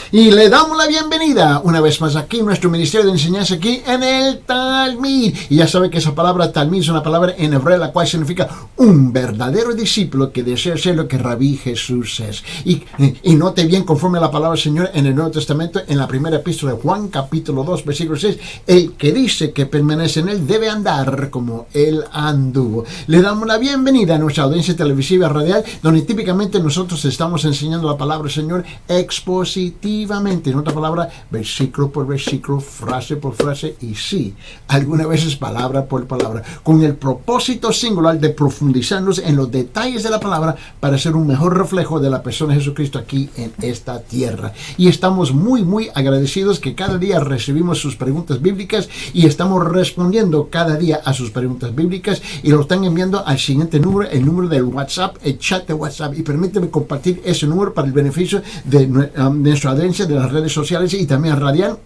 Y le damos la bienvenida una vez más aquí, nuestro ministerio de enseñanza aquí en el Talmid. Y ya sabe que esa palabra Talmid es una palabra en hebreo, la cual significa un verdadero discípulo que desea ser lo que Rabí Jesús es. Y note bien, conforme a la palabra del Señor en el Nuevo Testamento, en la primera epístola de Juan, capítulo 2, versículo 6, el que dice que permanece en él debe andar como él anduvo. Le damos la bienvenida a nuestra audiencia televisiva radial, donde típicamente nosotros estamos enseñando la palabra del Señor expositivamente, en otra palabra, versículo por versículo, frase por frase, y sí, algunas veces palabra por palabra, con el propósito singular de profundizarnos en los detalles de la palabra para ser un mejor reflejo de la persona de Jesucristo aquí en esta tierra. Y estamos muy agradecidos que cada día recibimos sus preguntas bíblicas y estamos respondiendo cada día a sus preguntas bíblicas y lo están enviando al siguiente número, el número del WhatsApp, el chat de WhatsApp, y permíteme compartir ese número para el beneficio de nuestra audiencia de las redes sociales y también radial.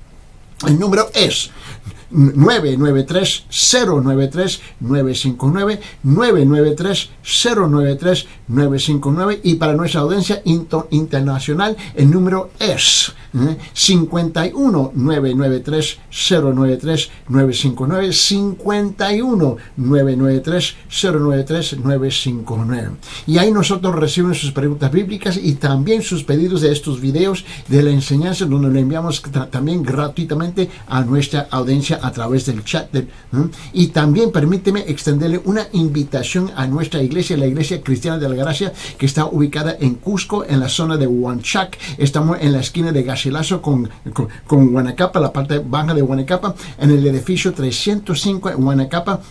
El número es 993-093-959, 993-093-959, y para nuestra audiencia internacional el número es 51-993-093-959, 51-993-093-959. Y ahí nosotros recibimos sus preguntas bíblicas y también sus pedidos de estos videos de la enseñanza, donde le enviamos también gratuitamente a nuestra audiencia a través del chat. Y también permíteme extenderle una invitación a nuestra iglesia, la Iglesia Cristiana de la Gracia, que está ubicada en Cusco, en la zona de Huanchac. Estamos en la esquina de Garcilaso con Huanacapa, la parte baja de Huanacapa, en el edificio 305 en Huanacapa.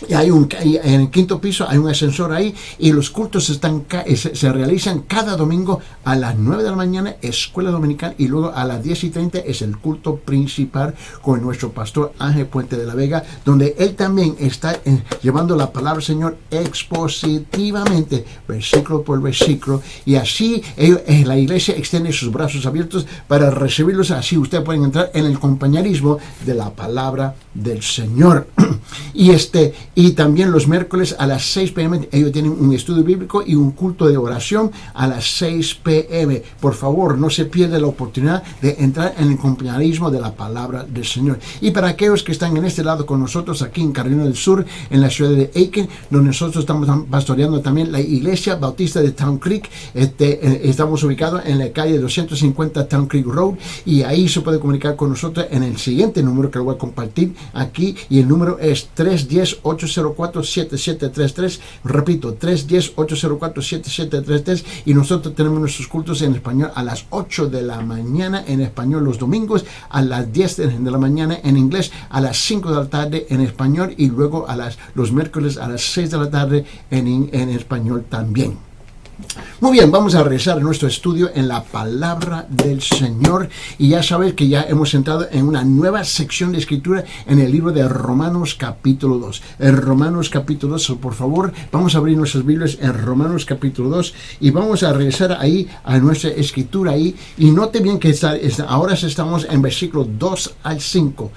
Y en el quinto piso hay un ascensor ahí, y los cultos se realizan cada domingo a las 9 de la mañana, escuela dominical, y luego a las 10:30 es el culto principal con nuestro pastor Ángel Puente de la Vega, donde él también está llevando la palabra del Señor expositivamente, versículo por versículo, y así la iglesia extiende sus brazos abiertos para recibirlos. Así ustedes pueden entrar en el compañerismo de la palabra del Señor. Y también los miércoles a las 6 p.m. ellos tienen un estudio bíblico y un culto de oración a las 6 p.m. Por favor, no se pierda la oportunidad de entrar en el compañerismo de la palabra del Señor. Y para aquellos que están en este lado con nosotros aquí en Carolina del Sur, en la ciudad de Aiken, donde nosotros estamos pastoreando también la Iglesia Bautista de Town Creek, estamos ubicados en la calle 250 Town Creek Road, y ahí se puede comunicar con nosotros en el siguiente número que lo voy a compartir aquí, y el número es 310-804-7733, repito, 310-804-7733, y nosotros tenemos nuestros cultos en español a las 8 de la mañana en español los domingos, a las 10 de la mañana en inglés, a las 5 de la tarde en español, y luego los miércoles a las 6 de la tarde en español también. Muy bien, vamos a regresar a nuestro estudio en la palabra del Señor, y ya sabes que ya hemos entrado en una nueva sección de escritura en el libro de Romanos capítulo 2. En Romanos capítulo 2, por favor, vamos a abrir nuestras Biblias en Romanos capítulo 2 y vamos a regresar ahí a nuestra escritura ahí, y note bien que ahora estamos en versículo 2 al 5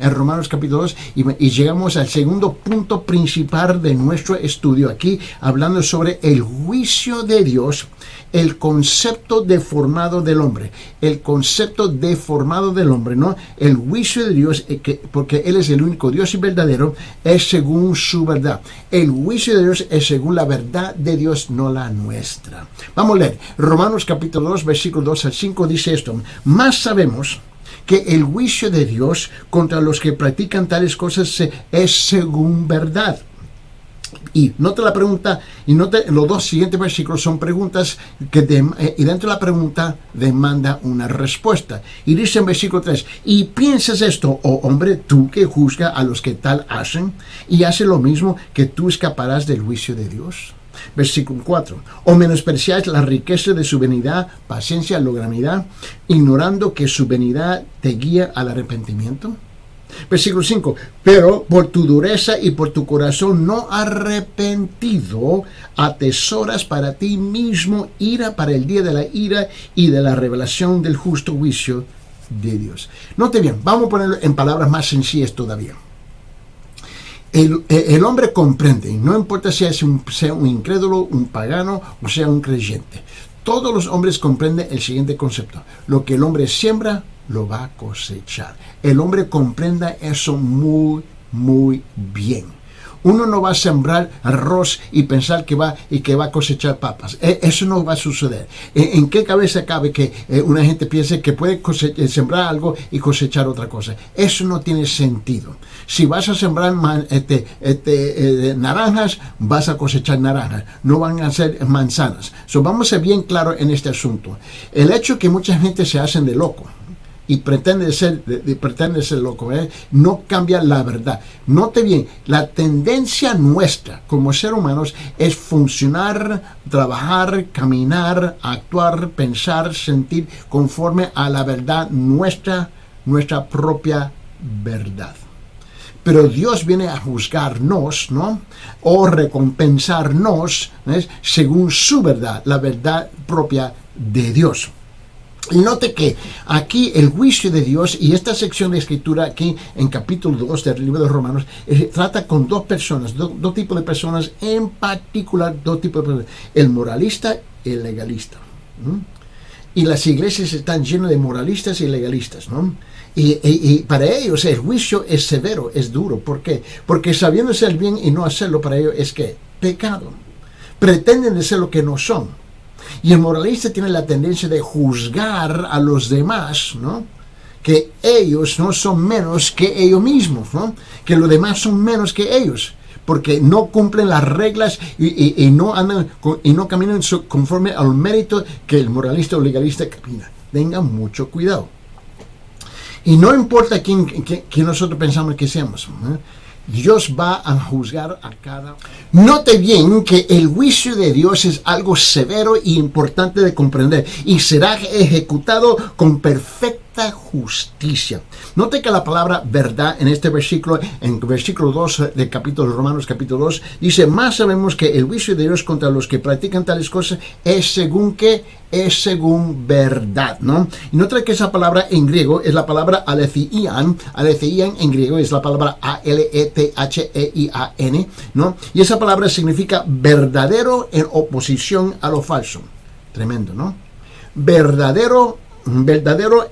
en Romanos capítulo 2, y llegamos al segundo punto principal de nuestro estudio aquí, hablando sobre el juicio de Dios, el concepto deformado del hombre. El concepto deformado del hombre, ¿no? El juicio de Dios, porque Él es el único Dios y verdadero, es según su verdad. El juicio de Dios es según la verdad de Dios, no la nuestra. Vamos a leer. Romanos capítulo 2, versículo 2 al 5 dice esto: Más sabemos que el juicio de Dios contra los que practican tales cosas es según verdad. Y nota la pregunta, y nota los dos siguientes versículos son preguntas y dentro de la pregunta demanda una respuesta. Y dice en versículo 3: ¿Y piensas esto, oh hombre, tú que juzgas a los que tal hacen, y hace lo mismo, que tú escaparás del juicio de Dios? Versículo 4: ¿O menospreciáis la riqueza de su benignidad, paciencia, longanimidad, ignorando que su benignidad te guía al arrepentimiento? Versículo 5: Pero por tu dureza y por tu corazón no arrepentido, atesoras para ti mismo ira para el día de la ira y de la revelación del justo juicio de Dios. Note bien, vamos a ponerlo en palabras más sencillas todavía. El hombre comprende, no importa si sea un incrédulo, un pagano o sea un creyente. Todos los hombres comprenden el siguiente concepto. Lo que el hombre siembra, lo va a cosechar. El hombre comprenda eso muy, muy bien. Uno no va a sembrar arroz y pensar que va a cosechar papas. Eso no va a suceder. ¿En qué cabeza cabe que una gente piense que puede sembrar algo y cosechar otra cosa? Eso no tiene sentido. Si vas a sembrar naranjas, vas a cosechar naranjas. No van a ser manzanas. Vamos a ser bien claros en este asunto. El hecho que mucha gente se hacen de loco y pretende ser loco, no cambia la verdad. Note bien, la tendencia nuestra como seres humanos es funcionar, trabajar, caminar, actuar, pensar, sentir conforme a la verdad nuestra propia verdad. Pero Dios viene a juzgarnos, ¿no? O recompensarnos, ¿ves? Según su verdad, la verdad propia de Dios. Y note que aquí el juicio de Dios y esta sección de escritura aquí en capítulo 2 del libro de Romanos trata con dos personas, dos tipos de personas en particular, dos tipos de personas, el moralista y el legalista. Y las iglesias están llenas de moralistas y legalistas, ¿no? Y para ellos el juicio es severo, es duro. ¿Por qué? Porque sabiendo hacer el bien y no hacerlo para ellos es que pecado. Pretenden de ser lo que no son. Y el moralista tiene la tendencia de juzgar a los demás, ¿no? Que ellos no son menos que ellos mismos, ¿no? Que los demás son menos que ellos, porque no cumplen las reglas y no caminan conforme al mérito que el moralista o legalista camina. Tengan mucho cuidado. Y no importa quién nosotros pensamos que seamos, ¿no? Dios va a juzgar a cada... Note bien que el juicio de Dios es algo severo y importante de comprender y será ejecutado con perfecta justicia. Note que la palabra verdad en este versículo, en versículo 2 del capítulo de Romanos capítulo 2, dice, más sabemos que el juicio de Dios contra los que practican tales cosas es según verdad, ¿no? Y nota que esa palabra en griego es la palabra aletheian. Aletheian en griego es la palabra A-L-E-T-H-E-I-A-N, ¿no? Y esa palabra significa verdadero en oposición a lo falso. Tremendo, ¿no? Verdadero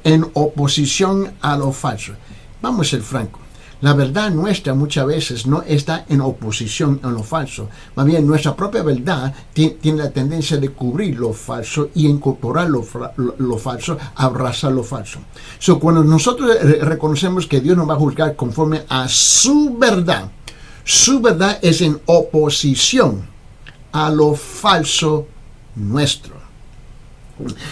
en oposición a lo falso. Vamos a ser francos. La verdad nuestra muchas veces no está en oposición a lo falso. Más bien, nuestra propia verdad tiene la tendencia de cubrir lo falso y incorporar lo falso, abrazar lo falso. Cuando nosotros reconocemos que Dios nos va a juzgar conforme a su verdad es en oposición a lo falso nuestro.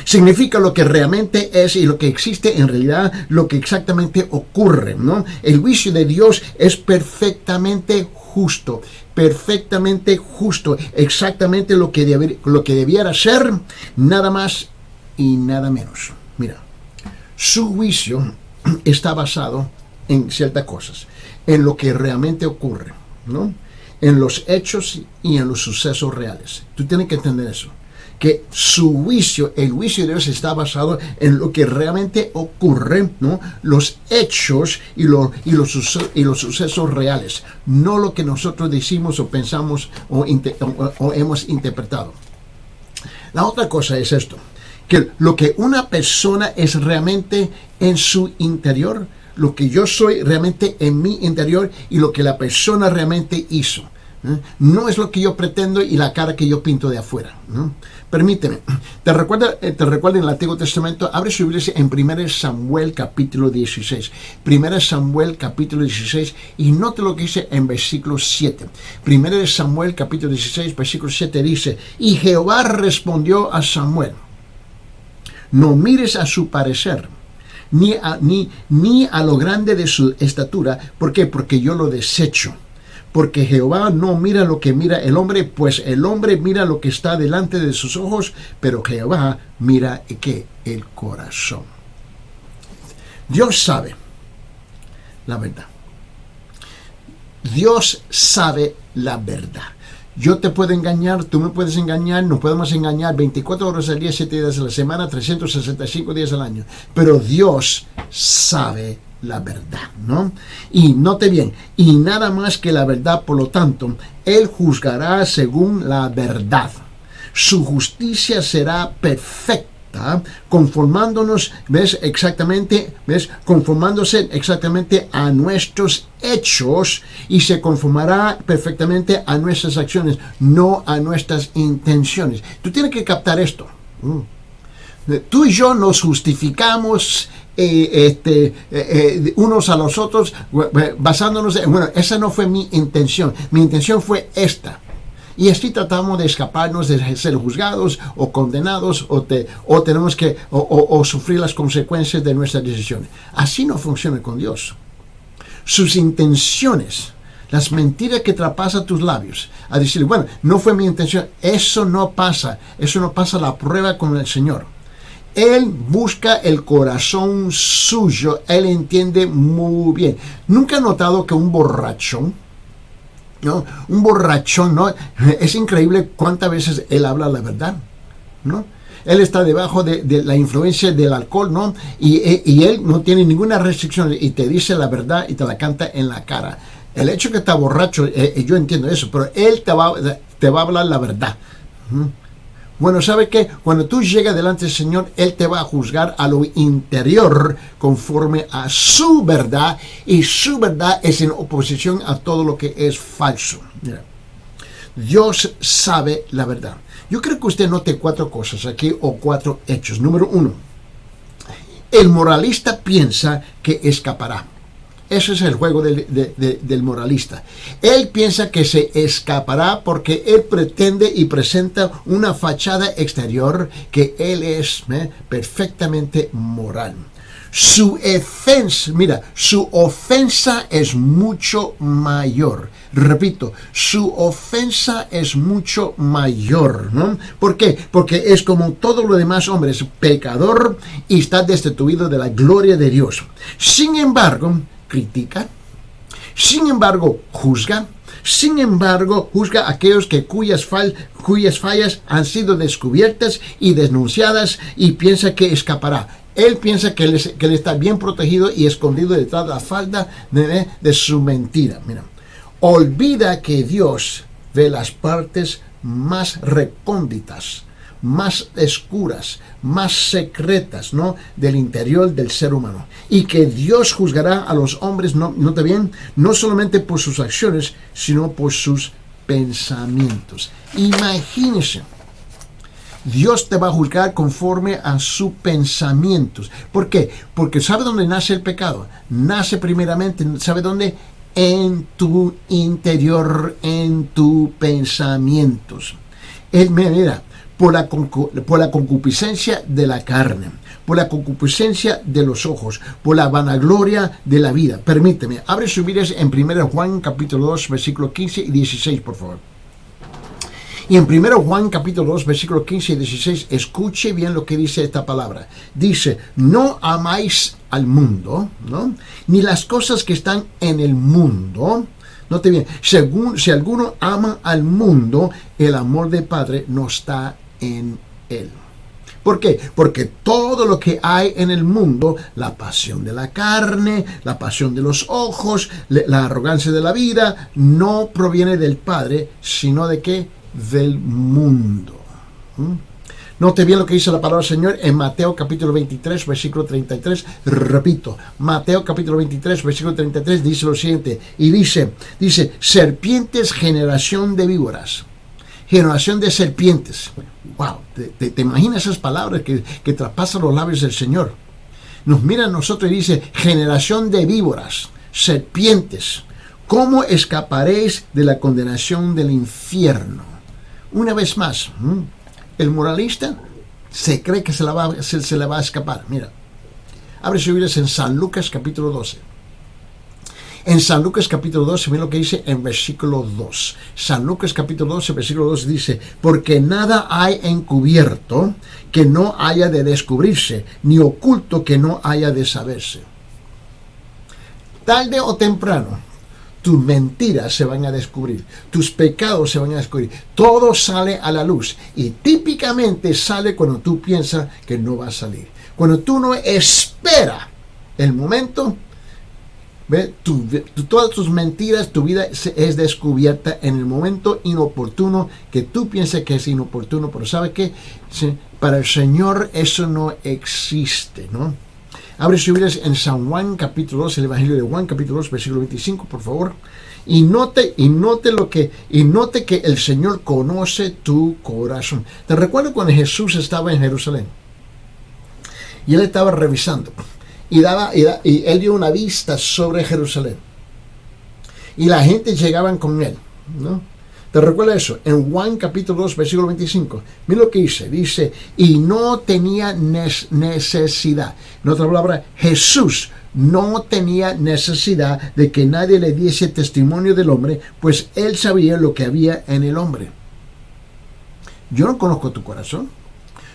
Significa lo que realmente es y lo que existe en realidad, lo que exactamente ocurre, ¿no? El juicio de Dios es perfectamente justo, exactamente lo que debiera ser, nada más y nada menos. Mira, su juicio está basado en ciertas cosas, en lo que realmente ocurre, ¿no? En los hechos y en los sucesos reales. Tú tienes que entender eso. Que su juicio, el juicio de Dios está basado en lo que realmente ocurre, ¿no? Los hechos y los sucesos reales, no lo que nosotros decimos o pensamos o hemos interpretado. La otra cosa es esto, que lo que una persona es realmente en su interior, lo que yo soy realmente en mi interior y lo que la persona realmente hizo. No es lo que yo pretendo y la cara que yo pinto de afuera, ¿no? Permíteme, te recuerda en el Antiguo Testamento. Abre su Biblia en 1 Samuel capítulo 16. 1 Samuel capítulo 16 y note lo que dice en versículo 7. 1 Samuel capítulo 16 versículo 7 dice, y Jehová respondió a Samuel, no mires a su parecer, ni a lo grande de su estatura. ¿Por qué? Porque yo lo desecho. Porque Jehová no mira lo que mira el hombre, pues el hombre mira lo que está delante de sus ojos, pero Jehová mira ¿qué? El corazón. Dios sabe la verdad. Dios sabe la verdad. Yo te puedo engañar, tú me puedes engañar, nos podemos engañar 24 horas al día, 7 días a la semana, 365 días al año. Pero Dios sabe la verdad, ¿no? Y note bien, y nada más que la verdad, por lo tanto, Él juzgará según la verdad. su justicia será perfecta, conformándose exactamente a nuestros hechos, y se conformará perfectamente a nuestras acciones, no a nuestras intenciones. Tú tienes que captar esto. Tú y yo nos justificamos unos a los otros basándonos en, bueno, esa no fue mi intención fue esta. Y así tratamos de escaparnos de ser juzgados o condenados o tenemos que sufrir las consecuencias de nuestras decisiones. Así no funciona con Dios. Sus intenciones, las mentiras que traspasan tus labios, a decir, bueno, no fue mi intención, eso no pasa la prueba con el Señor. Él busca el corazón suyo, Él entiende muy bien. ¿Nunca has notado que un borrachón, ¿no? Un borrachón, ¿no? Es increíble cuántas veces él habla la verdad, ¿no? Él está debajo de la influencia del alcohol, ¿no? Y él no tiene ninguna restricción y te dice la verdad y te la canta en la cara. El hecho que está borracho, yo entiendo eso, pero él te va a hablar la verdad. Bueno, ¿sabe qué? Cuando tú llegas delante del Señor, Él te va a juzgar a lo interior conforme a su verdad, y su verdad es en oposición a todo lo que es falso. Mira, Dios sabe la verdad. Yo creo que usted note 4 cosas aquí, o 4 hechos. Número 1, el moralista piensa que escapará. Ese es el juego del moralista. Él piensa que se escapará porque él pretende y presenta una fachada exterior que él es perfectamente moral. Su ofensa es mucho mayor. Repito, su ofensa es mucho mayor, ¿no? ¿Por qué? Porque es como todo lo demás, hombre, es pecador y está destituido de la gloria de Dios. Sin embargo, critica, sin embargo juzga, a aquellos cuyas fallas han sido descubiertas y denunciadas, y piensa que escapará. Él piensa que él está bien protegido y escondido detrás de la falda de su mentira. Mira, olvida que Dios ve las partes más recónditas, más oscuras, más secretas, ¿no?, del interior del ser humano, y que Dios juzgará a los hombres, nota bien, no solamente por sus acciones, sino por sus pensamientos. Imagínense, Dios te va a juzgar conforme a sus pensamientos. ¿Por qué? Porque ¿sabe dónde nace el pecado? Nace primeramente, ¿sabe dónde? En tu interior, en tus pensamientos. Mira, por la concupiscencia de la carne, por la concupiscencia de los ojos, por la vanagloria de la vida. Permíteme, abre su Biblia en 1 Juan capítulo 2, versículos 15 y 16, por favor. Y en 1 Juan capítulo 2, versículos 15 y 16, escuche bien lo que dice esta palabra. Dice, no amáis al mundo, ¿no?, ni las cosas que están en el mundo. Note bien, si alguno ama al mundo, el amor del Padre no está en él. ¿Por qué? Porque todo lo que hay en el mundo, la pasión de la carne, la pasión de los ojos, la arrogancia de la vida, no proviene del Padre, sino de ¿qué? Del mundo. Note bien lo que dice la palabra del Señor en Mateo capítulo 23, versículo 33. Repito, Mateo capítulo 23, versículo 33 dice lo siguiente, y dice, serpientes, generación de víboras. Generación de serpientes. Wow, ¿te imaginas esas palabras que traspasan los labios del Señor? Nos mira a nosotros y dice, generación de víboras, serpientes, ¿cómo escaparéis de la condenación del infierno? Una vez más, el moralista se cree que se le va a escapar. Mira, abre su Biblia en San Lucas capítulo 12. En San Lucas capítulo 12, mira lo que dice en versículo 2. San Lucas capítulo 12, versículo 2 dice, porque nada hay encubierto que no haya de descubrirse, ni oculto que no haya de saberse. Tarde o temprano, tus mentiras se van a descubrir, tus pecados se van a descubrir, todo sale a la luz, y típicamente sale cuando tú piensas que no va a salir, cuando tú no esperas el momento ¿Ve? Todas tus mentiras, tu vida es descubierta en el momento inoportuno que tú piensas que es inoportuno, pero ¿sabe qué? Sí, para el Señor eso no existe, ¿no? Abre su Biblia en San Juan capítulo 2, el Evangelio de Juan capítulo 2, versículo 25, por favor. Y note que el Señor conoce tu corazón. Te recuerdo cuando Jesús estaba en Jerusalén y él estaba revisando y él dio una vista sobre Jerusalén y la gente llegaban con él, ¿no? ¿Te recuerda eso? En Juan capítulo 2, versículo 25. Mira lo que dice, y no tenía necesidad. En otra palabra, Jesús no tenía necesidad de que nadie le diese testimonio del hombre, pues él sabía lo que había en el hombre. Yo no conozco tu corazón,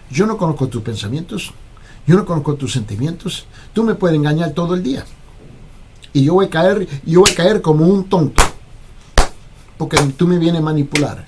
yo no conozco tus pensamientos, yo no conozco tus sentimientos. Tú me puedes engañar todo el día y yo voy a caer como un tonto, porque tú me vienes a manipular.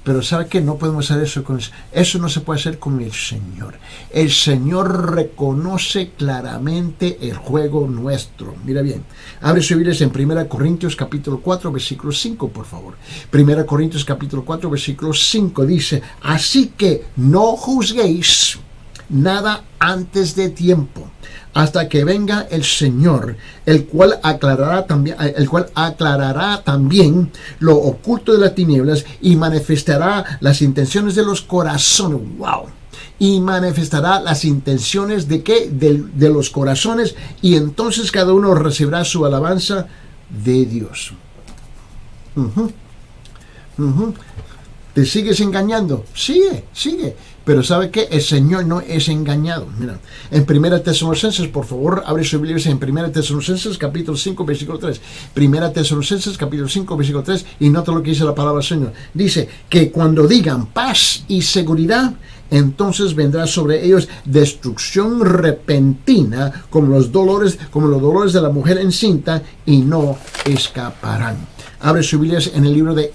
Pero ¿sabe qué? No podemos hacer eso con eso. Eso no se puede hacer con el Señor. El Señor reconoce claramente el juego nuestro. Mira bien. Abre su Biblia en 1 Corintios capítulo 4, versículo 5, por favor. 1 Corintios capítulo 4, versículo 5 dice, así que no juzguéis nada antes de tiempo, hasta que venga el Señor, el cual aclarará también lo oculto de las tinieblas y manifestará las intenciones de los corazones. ¡Wow! Y manifestará las intenciones de ¿qué? De los corazones, y entonces cada uno recibirá su alabanza de Dios. ¿Te sigues engañando? Sigue. Pero ¿sabe qué? El Señor no es engañado. Mira, en 1 Tesalonicenses, por favor, abre su Biblia en 1 Tesalonicenses, capítulo 5, versículo 3. 1 Tesalonicenses, capítulo 5, versículo 3, y nota lo que dice la palabra del Señor. Dice que cuando digan paz y seguridad, entonces vendrá sobre ellos destrucción repentina, como los dolores de la mujer encinta, y no escaparán. Abre su Biblia en el libro de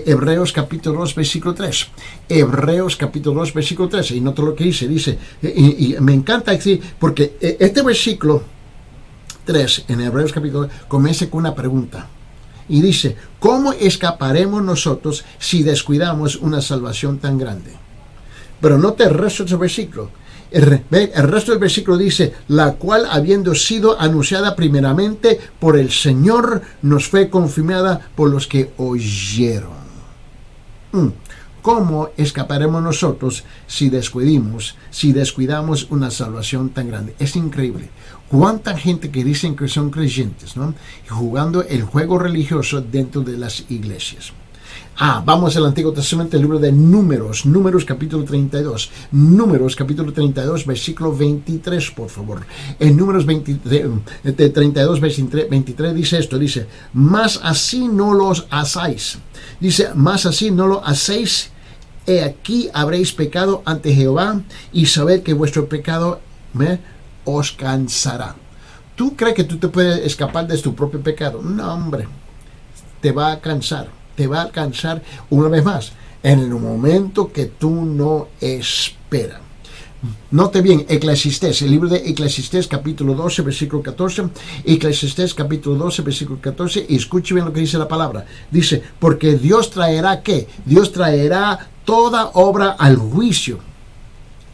Hebreos capítulo 2, versículo 3. Hebreos capítulo 2, versículo 3. Y nota lo que dice. Y me encanta decir, porque este versículo 3 en Hebreos capítulo 2 comienza con una pregunta. Y dice, ¿cómo escaparemos nosotros si descuidamos una salvación tan grande? Pero nota el resto de ese versículo. El resto del versículo dice, la cual habiendo sido anunciada primeramente por el Señor, nos fue confirmada por los que oyeron. ¿Cómo escaparemos nosotros si descuidamos una salvación tan grande? Es increíble. ¿Cuánta gente que dicen que son creyentes, ¿no? Y jugando el juego religioso dentro de las iglesias? Vamos al Antiguo Testamento, el libro de Números capítulo 32. Números capítulo 32, versículo 23, por favor. En Números 32, 23 dice esto, dice, mas así no los hacéis. Dice, mas así no lo hacéis. He aquí habréis pecado ante Jehová, y sabed que vuestro pecado os cansará. ¿Tú crees que tú te puedes escapar de tu propio pecado? No, hombre, te va a cansar. Te va a alcanzar una vez más en el momento que tú no esperas. Note bien, Eclesiastés, el libro de Eclesiastés capítulo 12, versículo 14. Eclesiastés capítulo 12, versículo 14. Y escuche bien lo que dice la palabra. Dice, porque Dios traerá ¿qué? Dios traerá toda obra al juicio.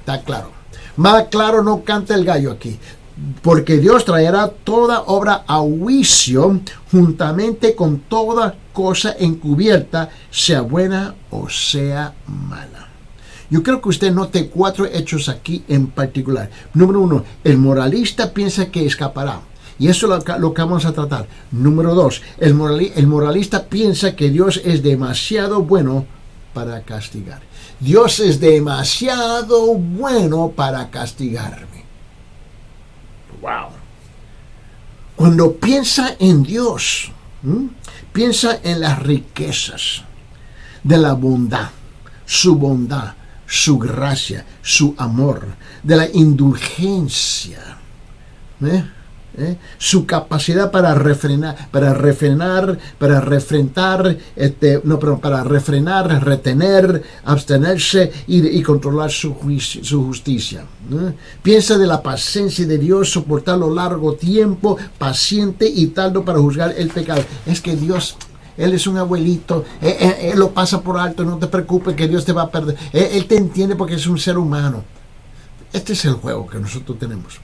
Está claro. Más claro no canta el gallo aquí. Porque Dios traerá toda obra a juicio juntamente con toda cosa encubierta, sea buena o sea mala. Yo creo que usted note 4 hechos aquí en particular. Número 1, el moralista piensa que escapará. Y eso es lo que vamos a tratar. Número 2, el moralista piensa que Dios es demasiado bueno para castigar. Dios es demasiado bueno para castigarme. Wow. Cuando piensa en Dios, piensa en las riquezas de la bondad, su gracia, su amor, de la indulgencia. Su capacidad para refrenar, retener, abstenerse y controlar su justicia. Piensa de la paciencia de Dios, soportarlo largo tiempo, paciente y tardo para juzgar el pecado. Es que Dios, Él es un abuelito, él lo pasa por alto, no te preocupes que Dios te va a perder. Él te entiende porque es un ser humano. Este es el juego que nosotros tenemos.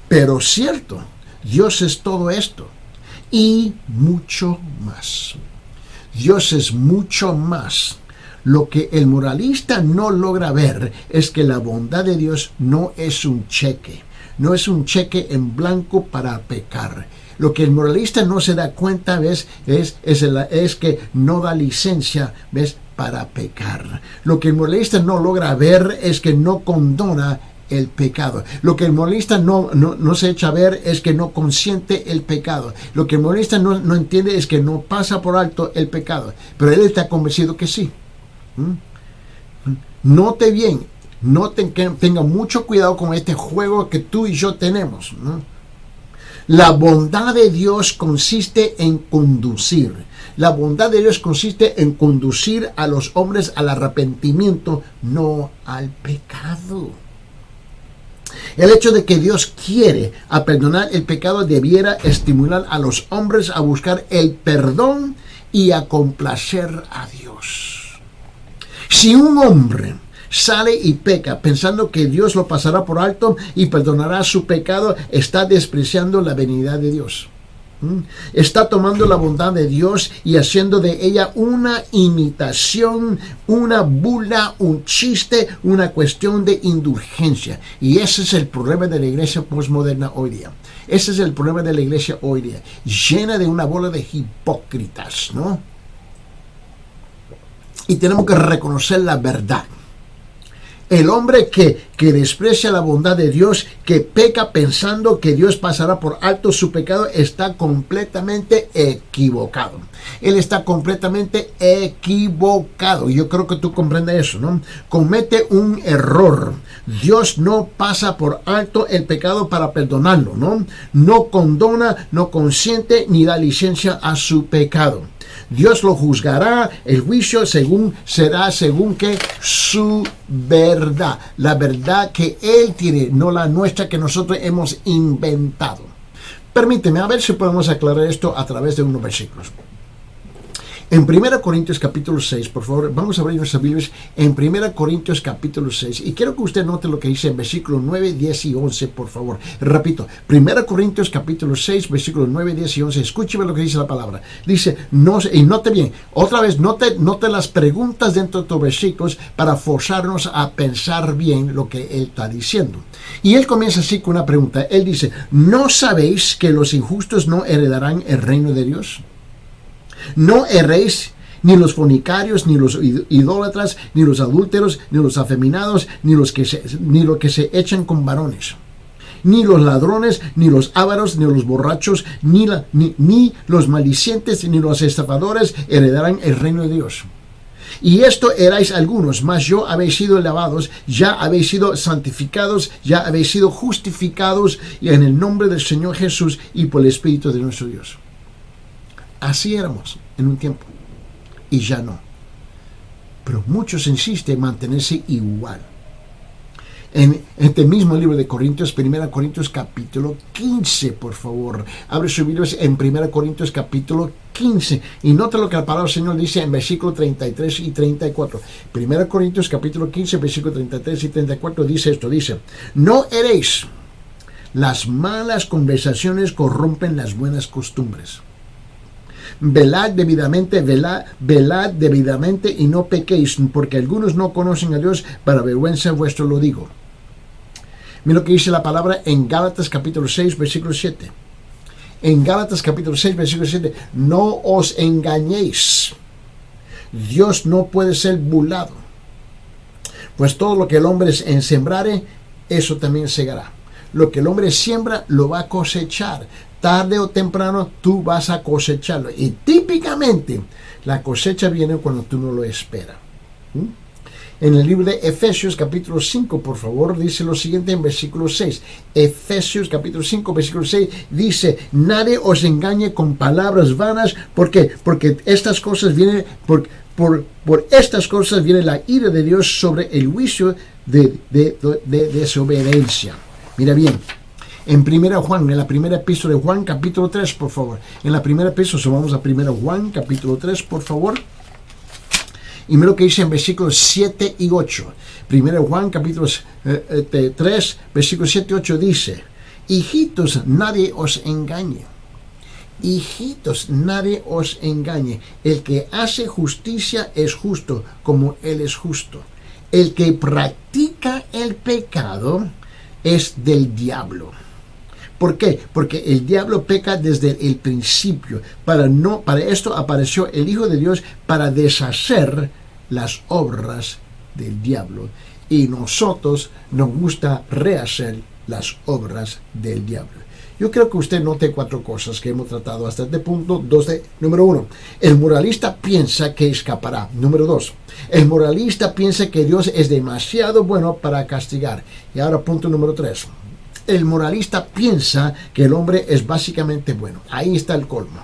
Pero cierto, Dios es todo esto y mucho más. Dios es mucho más. Lo que el moralista no logra ver es que la bondad de Dios no es un cheque. No es un cheque en blanco para pecar. Lo que el moralista no se da cuenta, ¿ves? Es que no da licencia, ¿ves?, para pecar. Lo que el moralista no logra ver es que no condona el pecado. Lo que el moralista no se echa a ver es que no consiente el pecado. Lo que el moralista no entiende es que no pasa por alto el pecado. Pero él está convencido que sí. Note bien, tenga mucho cuidado con este juego que tú y yo tenemos, ¿no? La bondad de Dios consiste en conducir. La bondad de Dios consiste en conducir a los hombres al arrepentimiento, no al pecado. El hecho de que Dios quiere a perdonar el pecado debiera estimular a los hombres a buscar el perdón y a complacer a Dios. Si un hombre sale y peca pensando que Dios lo pasará por alto y perdonará su pecado, está despreciando la benignidad de Dios. Está tomando la bondad de Dios y haciendo de ella una imitación, una burla, un chiste, una cuestión de indulgencia. Y ese es el problema de la iglesia postmoderna hoy día. Ese es el problema de la iglesia hoy día, llena de una bola de hipócritas, ¿no? Y tenemos que reconocer la verdad. El hombre que desprecia la bondad de Dios, que peca pensando que Dios pasará por alto su pecado, está completamente equivocado. Él está completamente equivocado. Yo creo que tú comprendes eso, ¿no? Comete un error. Dios no pasa por alto el pecado para perdonarlo, ¿no? No condona, no consiente ni da licencia a su pecado. Dios lo juzgará, el juicio será según que su verdad, la verdad que Él tiene, no la nuestra que nosotros hemos inventado. Permíteme, a ver si podemos aclarar esto a través de unos versículos. En 1 Corintios capítulo 6, por favor, vamos a abrir nuestras Biblias en 1 Corintios capítulo 6. Y quiero que usted note lo que dice en versículos 9, 10 y 11, por favor. Repito, 1 Corintios capítulo 6, versículos 9, 10 y 11. Escúcheme lo que dice la palabra. Dice, y note bien, otra vez, note las preguntas dentro de tus versículos para forzarnos a pensar bien lo que él está diciendo. Y él comienza así con una pregunta. Él dice, ¿no sabéis que los injustos no heredarán el reino de Dios? No erréis, ni los fornicarios, ni los idólatras, ni los adúlteros, ni los afeminados, ni los que se echan con varones, ni los ladrones, ni los ávaros, ni los borrachos, ni los maldicientes, ni los estafadores heredarán el reino de Dios. Y esto erais algunos, mas yo habéis sido lavados, ya habéis sido santificados, ya habéis sido justificados en el nombre del Señor Jesús y por el Espíritu de nuestro Dios. Así éramos en un tiempo y ya no. Pero muchos insisten en mantenerse igual. En este mismo libro de Corintios, 1 Corintios capítulo 15, por favor. Abre su Biblia en 1 Corintios capítulo 15. Y nota lo que la palabra del Señor dice en versículos 33 y 34. 1 Corintios capítulo 15, versículos 33 y 34 dice esto. Dice, no eréis. Las malas conversaciones corrompen las buenas costumbres. Velad debidamente y no pequéis, porque algunos no conocen a Dios, para vergüenza vuestro lo digo. Mira lo que dice la palabra en Gálatas capítulo 6, versículo 7. En Gálatas capítulo 6, versículo 7, no os engañéis. Dios no puede ser burlado. Pues todo lo que el hombre sembrare, eso también segará. Lo que el hombre siembra, lo va a cosechar. Tarde o temprano tú vas a cosecharlo. Y típicamente la cosecha viene cuando tú no lo esperas. En el libro de Efesios capítulo 5, por favor, dice lo siguiente en versículo 6. Efesios capítulo 5, versículo 6 dice: nadie os engañe con palabras vanas. ¿Por qué? Porque estas cosas vienen, por estas cosas viene la ira de Dios sobre el juicio de desobediencia. Mira bien. En 1 Juan, en la primera epístola de Juan, capítulo 3, por favor. En la primera epístola, vamos a 1 Juan, capítulo 3, por favor. Y mira lo que dice en versículos 7 y 8. 1 Juan, capítulo 3, versículos 7 y 8 dice: hijitos, nadie os engañe. Hijitos, nadie os engañe. El que hace justicia es justo, como Él es justo. El que practica el pecado es del diablo. ¿Por qué? Porque el diablo peca desde el principio. Para esto apareció el Hijo de Dios, para deshacer las obras del diablo. Y nosotros nos gusta rehacer las obras del diablo. Yo creo que usted note 4 cosas que hemos tratado hasta este punto. Número 1, el moralista piensa que escapará. Número 2, el moralista piensa que Dios es demasiado bueno para castigar. Y ahora punto número 3. El moralista piensa que el hombre es básicamente bueno. Ahí está el colmo.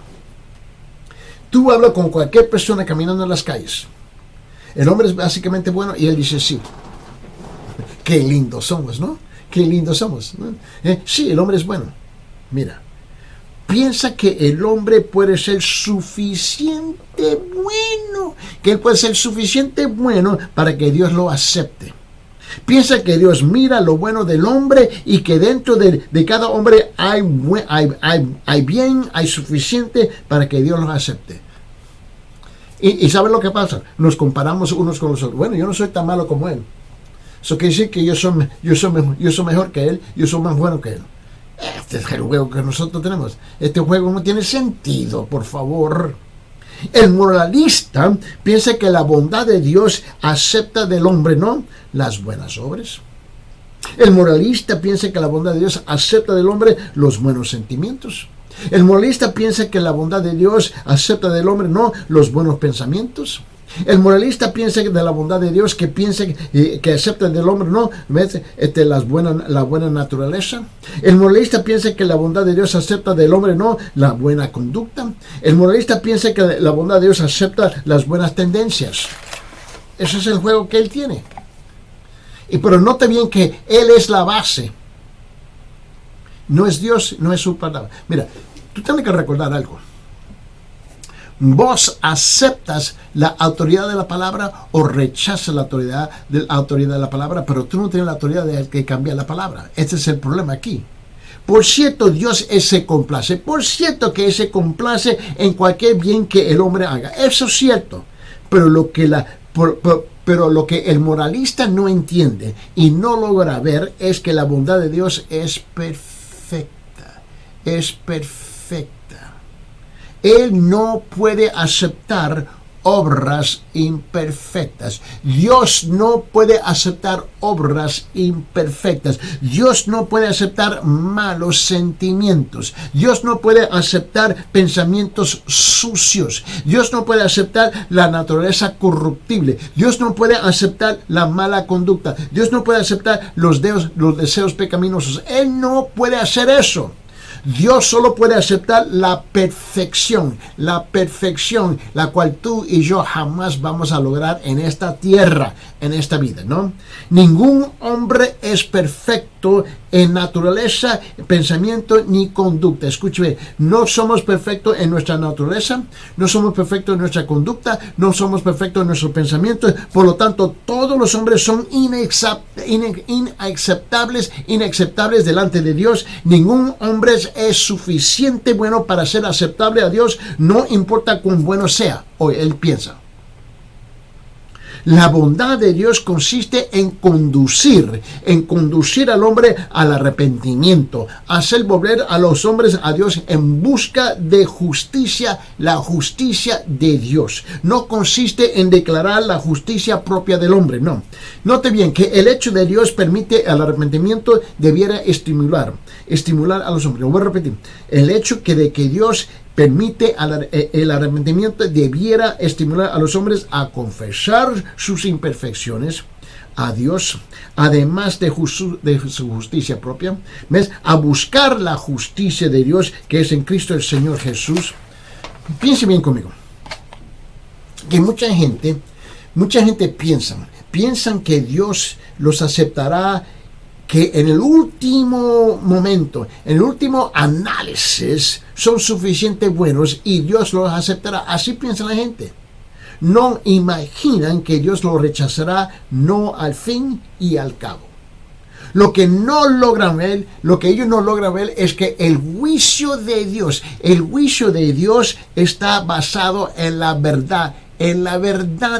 Tú hablas con cualquier persona caminando en las calles. El hombre es básicamente bueno y él dice sí. Qué lindos somos, ¿no? Qué lindos somos, ¿no? Sí, el hombre es bueno. Mira, piensa que el hombre puede ser suficiente bueno. Que él puede ser suficiente bueno para que Dios lo acepte. Piensa que Dios mira lo bueno del hombre y que dentro de cada hombre hay bien, hay suficiente para que Dios lo acepte. Y ¿saben lo que pasa? Nos comparamos unos con los otros. Bueno, yo no soy tan malo como él. Eso quiere decir que yo soy mejor que él, yo soy más bueno que él. Este es el juego que nosotros tenemos. Este juego no tiene sentido, por favor. El moralista piensa que la bondad de Dios acepta del hombre, ¿no?, las buenas obras. El moralista piensa que la bondad de Dios acepta del hombre los buenos sentimientos. El moralista piensa que la bondad de Dios acepta del hombre, no, los buenos pensamientos. El moralista piensa de la bondad de Dios que acepta del hombre, no, la buena naturaleza. El moralista piensa que la bondad de Dios acepta del hombre, no, la buena conducta. El moralista piensa que la bondad de Dios acepta las buenas tendencias. Ese es el juego que él tiene. Pero note bien que él es la base. No es Dios, no es su palabra. Mira, tú tienes que recordar algo. Vos aceptas la autoridad de la palabra o rechazas la autoridad de la palabra, pero tú no tienes la autoridad de cambiar la palabra. Este es el problema aquí. Por cierto, Dios se complace. Por cierto que se complace en cualquier bien que el hombre haga. Eso es cierto. Pero lo que el moralista no entiende y no logra ver es que la bondad de Dios es perfecta. Es perfecta. Él no puede aceptar obras imperfectas. Dios no puede aceptar obras imperfectas. Dios no puede aceptar malos sentimientos. Dios no puede aceptar pensamientos sucios. Dios no puede aceptar la naturaleza corruptible. Dios no puede aceptar la mala conducta. Dios no puede aceptar los deseos pecaminosos. Él no puede hacer eso. Dios solo puede aceptar la perfección, la cual tú y yo jamás vamos a lograr en esta tierra, en esta vida, ¿no? Ningún hombre es perfecto en naturaleza, pensamiento ni conducta. Escúcheme, no somos perfectos en nuestra naturaleza, no somos perfectos en nuestra conducta, no somos perfectos en nuestros pensamientos. Por lo tanto, todos los hombres son inaceptables delante de Dios. Ningún hombre es suficiente bueno para ser aceptable a Dios, no importa cuán bueno sea. Hoy él piensa. La bondad de Dios consiste en conducir al hombre al arrepentimiento, hacer volver a los hombres a Dios en busca de justicia, la justicia de Dios. No consiste en declarar la justicia propia del hombre, no. Note bien que el hecho de Dios permite el arrepentimiento debiera estimular a los hombres. Lo voy a repetir. El hecho de que Dios permite el arrepentimiento debiera estimular a los hombres a confesar sus imperfecciones a Dios, además de su justicia propia, ¿ves? A buscar la justicia de Dios que es en Cristo el Señor Jesús. Piense bien conmigo, que mucha gente piensan que Dios los aceptará, que en el último momento, en el último análisis, son suficientemente buenos y Dios los aceptará. Así piensa la gente. No imaginan que Dios los rechazará, no al fin y al cabo. Lo que ellos no logran ver es que el juicio de Dios está basado en la verdad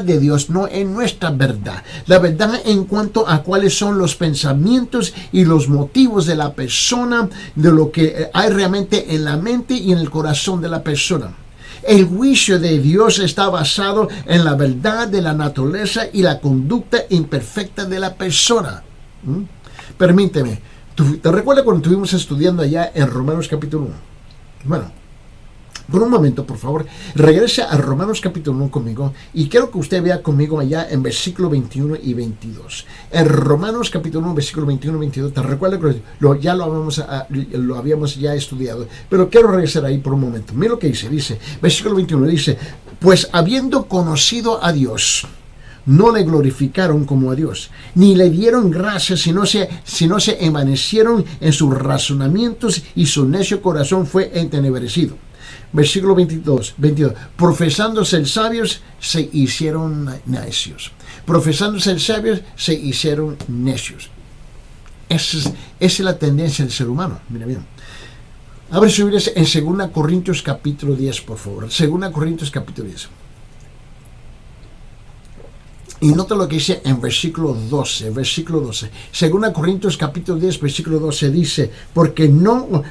de Dios, no en nuestra verdad. La verdad en cuanto a cuáles son los pensamientos y los motivos de la persona, de lo que hay realmente en la mente y en el corazón de la persona. El juicio de Dios está basado en la verdad de la naturaleza y la conducta imperfecta de la persona. Permíteme, ¿te recuerdas cuando estuvimos estudiando allá en Romanos capítulo 1? Bueno, por un momento, por favor, regrese a Romanos capítulo 1 conmigo y quiero que usted vea conmigo allá en versículo 21 y 22. En Romanos capítulo 1, versículo 21 y 22, te recuerdo que lo habíamos ya estudiado, pero quiero regresar ahí por un momento. Mira lo que dice, versículo 21, dice, pues habiendo conocido a Dios, no le glorificaron como a Dios, ni le dieron gracias, sino se envanecieron en sus razonamientos y su necio corazón fue entenebrecido. Versículo 22, profesándose el sabios, se hicieron necios. Profesándose el sabios, se hicieron necios. Esa es la tendencia del ser humano. Mira bien. Abre su Biblia en 2 Corintios capítulo 10, por favor. 2 Corintios capítulo 10. Y nota lo que dice en versículo 12. 2 Corintios capítulo 10, versículo 12 dice, porque no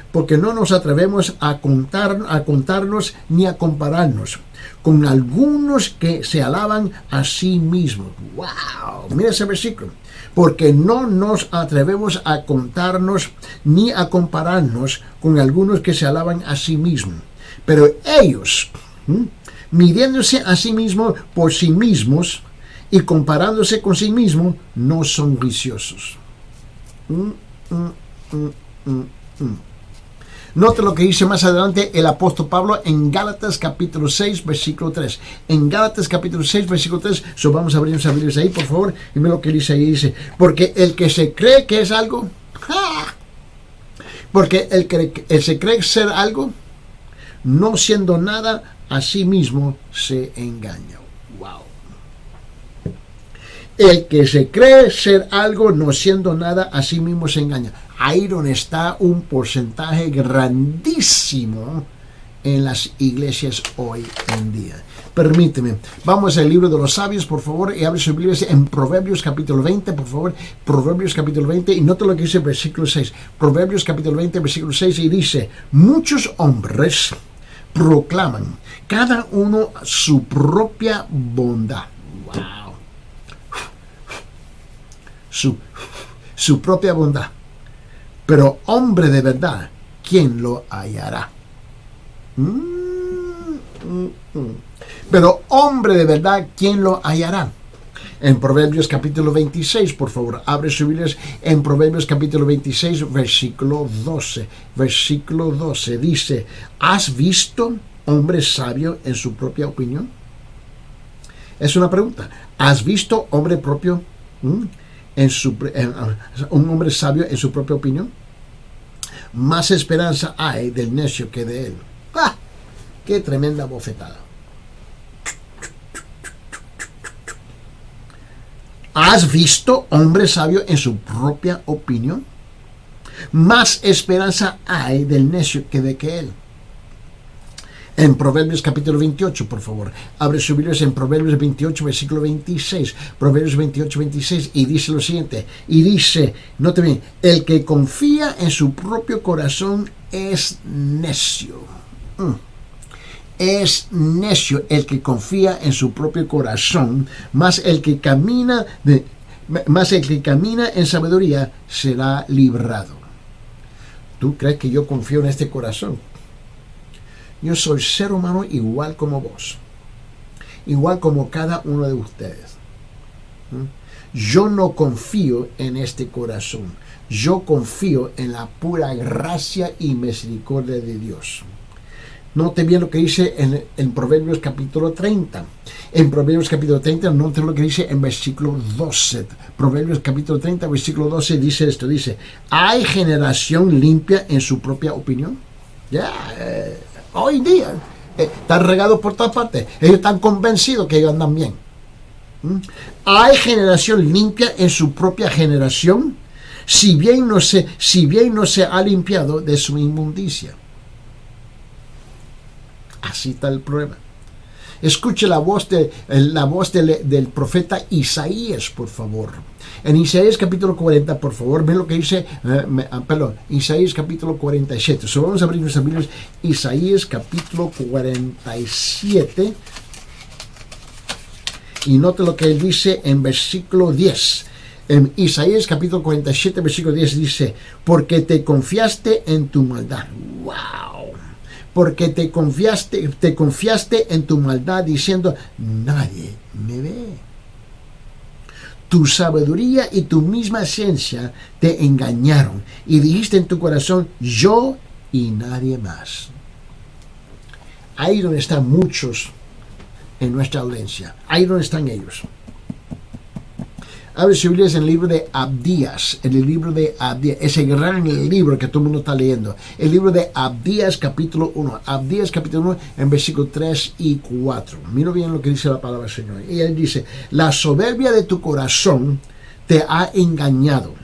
nos atrevemos a contarnos ni a compararnos con algunos que se alaban a sí mismos. ¡Wow! Mira ese versículo. Porque no nos atrevemos a contarnos ni a compararnos con algunos que se alaban a sí mismos. Pero ellos, midiéndose a sí mismos por sí mismos, y comparándose con sí mismo, no son viciosos. Note lo que dice más adelante el apóstol Pablo en Gálatas capítulo 6, versículo 3. En Gálatas capítulo 6, versículo 3, vamos a abrir nuestras Biblias ahí, por favor, y mira lo que dice ahí, dice, porque el que se cree que es algo, porque el que se cree ser algo, no siendo nada, a sí mismo se engaña. Wow. El que se cree ser algo, no siendo nada, a sí mismo se engaña. Ahí donde está un porcentaje grandísimo en las iglesias hoy en día. Permíteme, vamos al libro de los sabios, por favor, y abre su Biblia en Proverbios capítulo 20, por favor. Proverbios capítulo 20, y nota lo que dice el versículo 6. Proverbios capítulo 20, versículo 6, y dice, muchos hombres proclaman cada uno su propia bondad. Wow. Su propia bondad. Pero hombre de verdad, ¿quién lo hallará? Pero hombre de verdad, ¿quién lo hallará? En Proverbios capítulo 26, por favor, abre su Biblia en Proverbios capítulo 26, versículo 12. Versículo 12 dice, ¿has visto hombre sabio en su propia opinión? Es una pregunta. ¿Has visto hombre propio? Un hombre sabio en su propia opinión? Más esperanza hay del necio que de él. ¡Ah! ¡Qué tremenda bofetada! ¿Has visto hombre sabio en su propia opinión? Más esperanza hay del necio que de que él. En Proverbios capítulo 28, por favor. Abre su Biblia en Proverbios 28, versículo 26. Proverbios 28, 26. Y dice lo siguiente. Y dice, note bien, el que confía en su propio corazón es necio. Es necio el que confía en su propio corazón, más el que camina en sabiduría será librado. ¿Tú crees que yo confío en este corazón? Yo soy ser humano igual como vos, igual como cada uno de ustedes. Yo no confío en este corazón. Yo confío en la pura gracia y misericordia de Dios. Note bien lo que dice en Proverbios capítulo 30. En Proverbios capítulo 30, note lo que dice en versículo 12. Proverbios capítulo 30, versículo 12 dice esto. Dice, ¿hay generación limpia en su propia opinión? Hoy día están regados por todas partes. Ellos están convencidos que ellos andan bien. ¿Hay generación limpia en su propia generación? Si bien no se ha limpiado de su inmundicia. Así está el problema. Escuche la voz del profeta Isaías, por favor. En Isaías capítulo 40, por favor, ven lo que dice, Isaías capítulo 47. Vamos a abrir nuestras Biblias. Isaías capítulo 47. Y note lo que él dice en versículo 10. En Isaías capítulo 47, versículo 10 dice, porque te confiaste en tu maldad. ¡Wow! Porque te confiaste en tu maldad diciendo, nadie me ve. Tu sabiduría y tu misma ciencia te engañaron y dijiste en tu corazón, yo y nadie más. Ahí donde están muchos en nuestra audiencia. Ahí donde están ellos. Abre su Biblia en el libro de Abdías. En el libro de Abdías. Ese gran libro que todo el mundo está leyendo. El libro de Abdías capítulo 1. Abdías capítulo 1 en versículos 3 y 4. Mira bien lo que dice la palabra del Señor. Y él dice, la soberbia de tu corazón te ha engañado.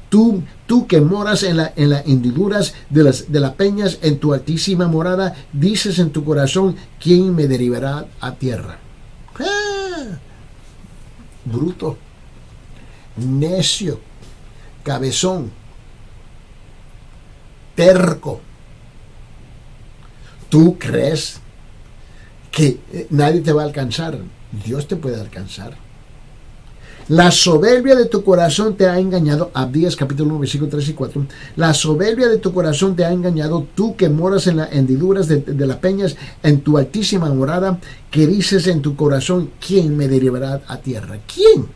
Tú que moras en las hendiduras de las peñas, en tu altísima morada, dices en tu corazón, ¿quién me derivará a tierra? Bruto, necio, cabezón, terco. ¿Tú crees que nadie te va a alcanzar? Dios te puede alcanzar. La soberbia de tu corazón te ha engañado. Abdías capítulo 1, versículos 3 y 4. La soberbia de tu corazón te ha engañado. Tú que moras en las hendiduras de las peñas, en tu altísima morada, que dices en tu corazón, ¿quién me derivará a tierra? ¿Quién?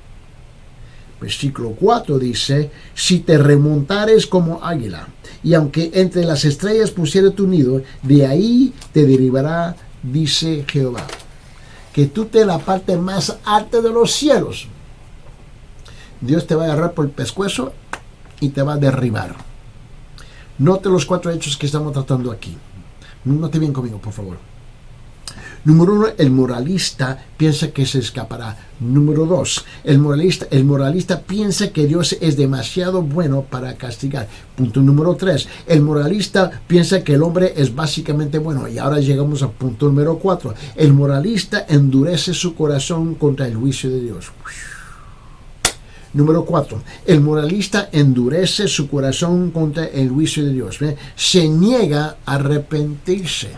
Versículo 4 dice, si te remontares como águila, y aunque entre las estrellas pusiera tu nido, de ahí te derivará, dice Jehová. Que tú te la parte más alta de los cielos. Dios te va a agarrar por el pescuezo y te va a derribar. Note los 4 hechos que estamos tratando aquí. Note bien conmigo, por favor. Número 1, el moralista piensa que se escapará. Número 2, el moralista piensa que Dios es demasiado bueno para castigar. Punto número 3, el moralista piensa que el hombre es básicamente bueno. Y ahora llegamos al punto número 4. El moralista endurece su corazón contra el juicio de Dios. Número 4, el moralista endurece su corazón contra el juicio de Dios. ¿Ve? Se niega a arrepentirse.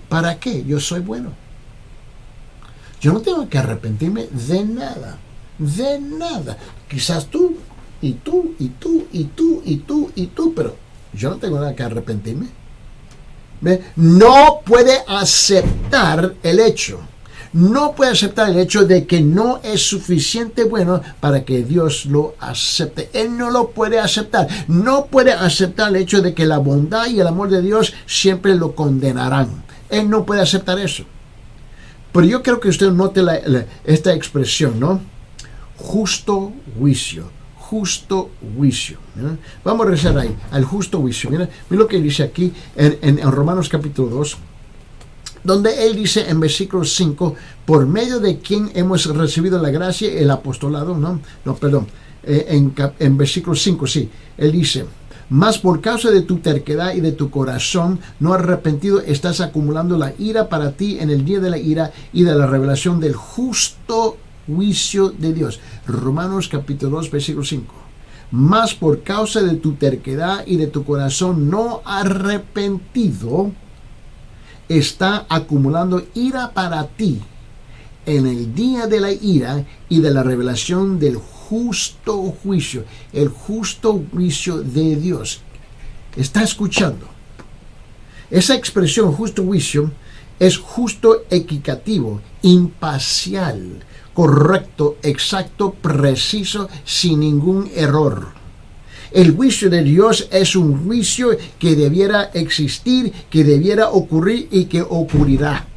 ¿Para qué? Yo soy bueno. Yo no tengo que arrepentirme de nada. De nada. Quizás tú, y tú, y tú, y tú, y tú, y tú, pero yo no tengo nada que arrepentirme. ¿Ve? No puede aceptar el hecho. No puede aceptar el hecho de que no es suficiente bueno para que Dios lo acepte. Él no lo puede aceptar. No puede aceptar el hecho de que la bondad y el amor de Dios siempre lo condenarán. Él no puede aceptar eso. Pero yo creo que usted note esta expresión, ¿no? Justo juicio. Justo juicio. ¿No? Vamos a regresar ahí, al justo juicio. Mira lo que dice aquí en Romanos capítulo 2. Donde él dice en versículo 5, por medio de quien hemos recibido la gracia, el apostolado, en versículo 5, sí, él dice, mas por causa de tu terquedad y de tu corazón no arrepentido, estás acumulando la ira para ti en el día de la ira y de la revelación del justo juicio de Dios. Romanos capítulo 2, versículo 5. Mas por causa de tu terquedad y de tu corazón no arrepentido, está acumulando ira para ti en el día de la ira y de la revelación del justo juicio, el justo juicio de Dios. ¿Está escuchando? Esa expresión justo juicio es justo, equitativo, imparcial, correcto, exacto, preciso, sin ningún error. El juicio de Dios es un juicio que debiera existir, que debiera ocurrir y que ocurrirá.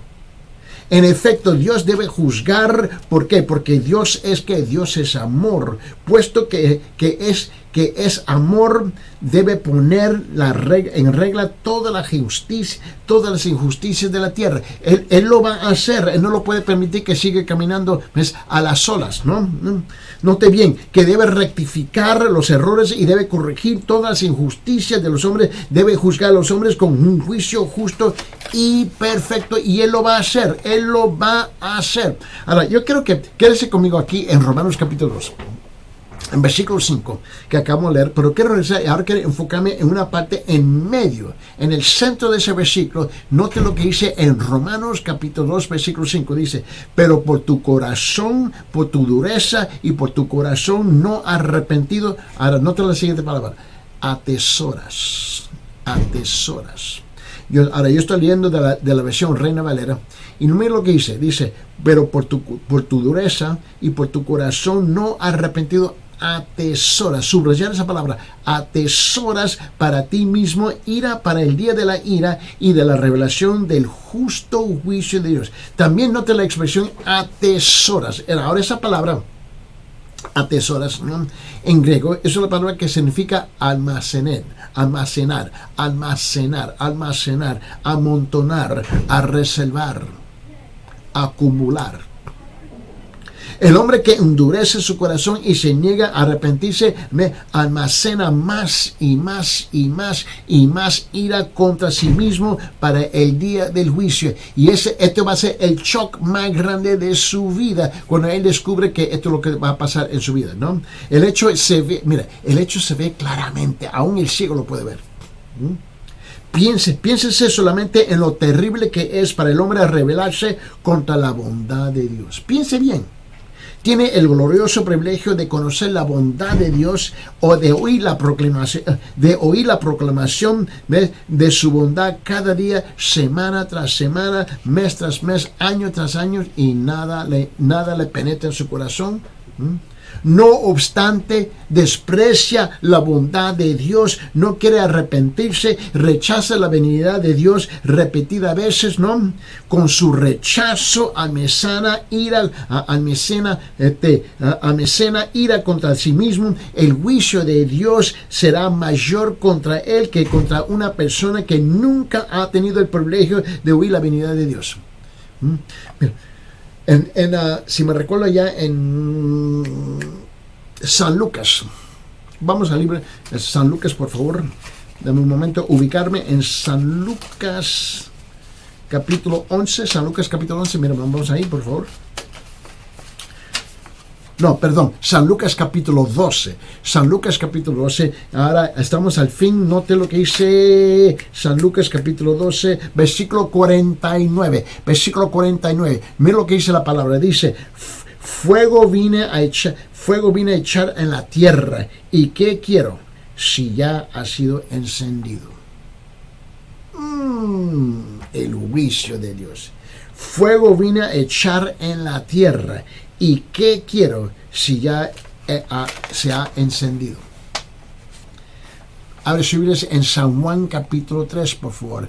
En efecto, Dios debe juzgar. ¿Por qué? Porque Dios es amor. Puesto que es amor, debe poner en regla toda la justicia, todas las injusticias de la tierra. Él lo va a hacer. Él no lo puede permitir que siga caminando a las olas, ¿no? Note bien que debe rectificar los errores y debe corregir todas las injusticias de los hombres. Debe juzgar a los hombres con un juicio justo y perfecto, y Él lo va a hacer. Él lo va a hacer. Ahora, yo quiero que quédese conmigo aquí en Romanos capítulo 2. En versículo 5, que acabamos de leer, pero ahora quiero enfocarme en una parte en medio, en el centro de ese versículo. Note lo que dice en Romanos capítulo 2, versículo 5, dice: pero por tu corazón, por tu dureza y por tu corazón no arrepentido. Ahora, note la siguiente palabra: atesoras. Yo estoy leyendo de la versión Reina Valera, y no mira lo que dice, pero por tu dureza y por tu corazón no arrepentido, atesoras, subrayar esa palabra, atesoras para ti mismo ira para el día de la ira y de la revelación del justo juicio de Dios. También note la expresión atesoras. Ahora esa palabra atesoras, ¿no?, en griego es una palabra que significa almacenar, amontonar, a reservar, acumular. El hombre que endurece su corazón y se niega a arrepentirse, almacena más y más ira contra sí mismo para el día del juicio. Y esto va a ser el shock más grande de su vida cuando él descubre que esto es lo que va a pasar en su vida, ¿no? El hecho se ve claramente, aún el ciego lo puede ver. Piénsese solamente en lo terrible que es para el hombre rebelarse contra la bondad de Dios. Piense bien. Tiene el glorioso privilegio de conocer la bondad de Dios o de oír la proclamación de su bondad cada día, semana tras semana, mes tras mes, año tras año, y nada le penetra en su corazón. No obstante, desprecia la bondad de Dios, no quiere arrepentirse, rechaza la benignidad de Dios repetidas veces, ¿no? Con su rechazo almacena ira contra sí mismo. El juicio de Dios será mayor contra él que contra una persona que nunca ha tenido el privilegio de oír la benignidad de Dios. Si me recuerdo ya en San Lucas, vamos al libro de San Lucas, por favor, dame un momento, ubicarme en San Lucas capítulo 11, mira, vamos ahí, por favor. No, perdón, San Lucas capítulo 12. Ahora estamos al fin. Note lo que dice San Lucas capítulo 12, versículo 49. Mira lo que dice la palabra. Dice: fuego vine a echar en la tierra. ¿Y qué quiero? Si ya ha sido encendido. El juicio de Dios. Fuego vine a echar en la tierra. ¿Y qué quiero si ya se ha encendido? Abre su Biblia en San Juan capítulo 3, por favor.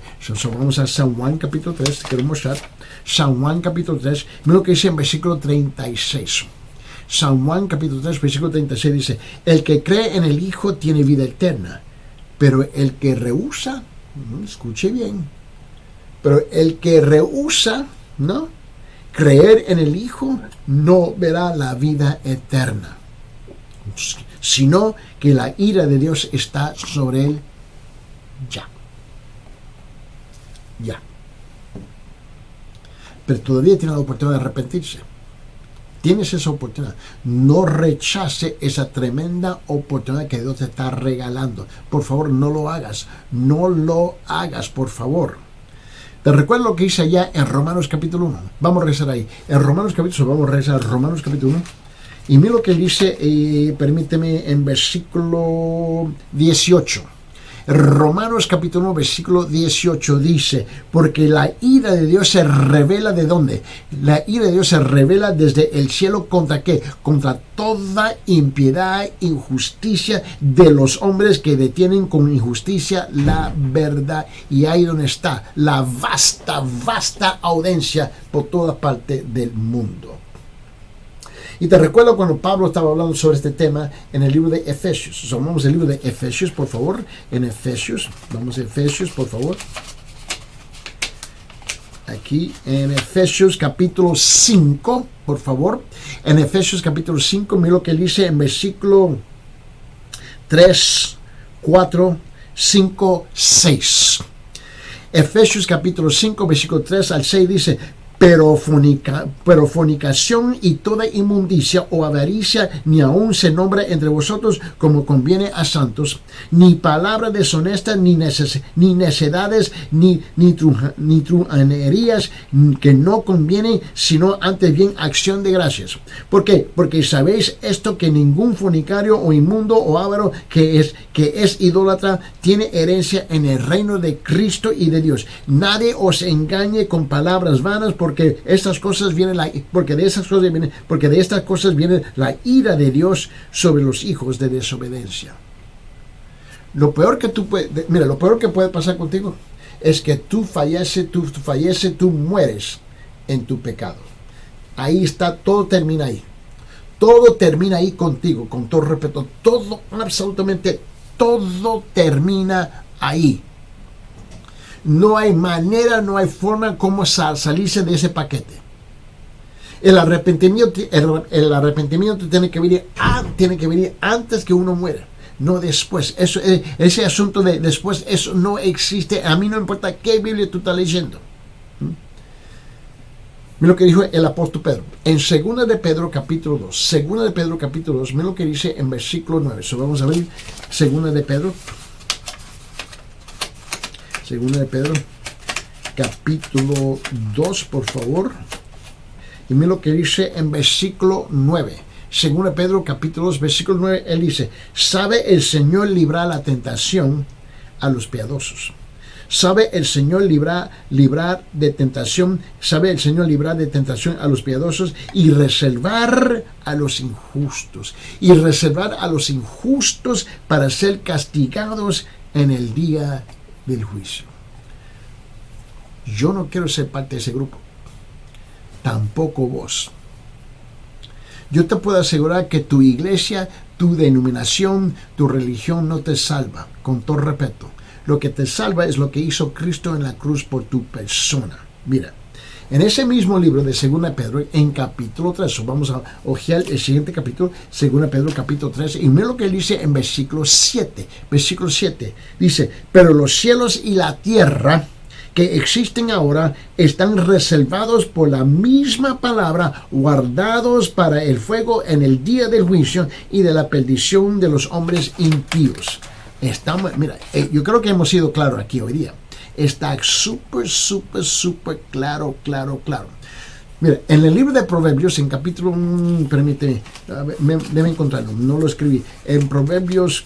Vamos a San Juan capítulo 3, quiero mostrar. San Juan capítulo 3, mira lo que dice en versículo 36. San Juan capítulo 3, versículo 36 dice: el que cree en el Hijo tiene vida eterna, pero el que rehúsa, escuche bien, pero el que rehúsa, ¿no?, creer en el Hijo no verá la vida eterna, sino que la ira de Dios está sobre él ya. Pero todavía tiene la oportunidad de arrepentirse. Tienes esa oportunidad. No rechace esa tremenda oportunidad que Dios te está regalando. Por favor, no lo hagas. No lo hagas, por favor. Te recuerdo lo que dice allá en Romanos capítulo 1. Vamos a regresar ahí. En Romanos capítulo 1. Y mira lo que dice, permíteme, en versículo 18. Romanos capítulo 1, versículo 18 dice, porque la ira de Dios se revela ¿de dónde? La ira de Dios se revela desde el cielo ¿contra qué? Contra toda impiedad, injusticia de los hombres que detienen con injusticia la verdad. Y ahí donde está la vasta audiencia por toda parte del mundo. Y te recuerdo cuando Pablo estaba hablando sobre este tema en el libro de Efesios. Vamos al libro de Efesios, por favor. En Efesios, vamos a Efesios, por favor. Aquí en Efesios capítulo 5, por favor. En Efesios capítulo 5, mira lo que dice en versículo 3, 4, 5, 6. Efesios capítulo 5, versículo 3 al 6 dice, pero fornicación y toda inmundicia o avaricia ni aun se nombra entre vosotros como conviene a santos, ni palabra deshonesta, ni necedades, ni truhanerías que no conviene, sino antes bien acción de gracias. ¿Por qué? Porque sabéis esto, que ningún fornicario o inmundo o avaro que es idólatra tiene herencia en el reino de Cristo y de Dios. Nadie os engañe con palabras vanas, porque de estas cosas viene la ira de Dios sobre los hijos de desobediencia. Lo peor que puede pasar contigo es que tú mueres en tu pecado. Ahí está, todo termina ahí. Todo termina ahí contigo, con todo respeto. Todo, absolutamente todo termina ahí. No hay manera, no hay forma como salirse de ese paquete. El arrepentimiento tiene que venir antes que uno muera, no después. Ese asunto de después, eso no existe. A mí no importa qué Biblia tú estás leyendo. Mira lo que dijo el apóstol Pedro en 2 de Pedro capítulo 2. 2 de Pedro capítulo 2, mira lo que dice en versículo 9. Vamos a ver 2 de Pedro. 2 de Pedro, capítulo 2, por favor. Y mira lo que dice en versículo 9. 2 de Pedro, capítulo 2, versículo 9. Él dice, ¿sabe el Señor librar la tentación a los piadosos? ¿Sabe el Señor librar de tentación? ¿Sabe el Señor librar de tentación a los piadosos y reservar a los injustos? Y reservar a los injustos para ser castigados en el día del juicio. Yo no quiero ser parte de ese grupo, tampoco vos. Yo te puedo asegurar que tu iglesia, tu denominación, tu religión no te salva, con todo respeto. Lo que te salva es lo que hizo Cristo en la cruz por tu persona. Mira, en ese mismo libro de 2 de Pedro, en capítulo 3, vamos a ojear el siguiente capítulo, 2 de Pedro capítulo 3, y mira lo que dice en versículo 7. Versículo 7 dice, pero los cielos y la tierra que existen ahora están reservados por la misma palabra, guardados para el fuego en el día del juicio y de la perdición de los hombres impíos. Mira, yo creo que hemos sido claros aquí hoy día. Está súper claro. Mira, en el libro de Proverbios, en capítulo, permíteme, debe encontrarlo, no lo escribí. En Proverbios,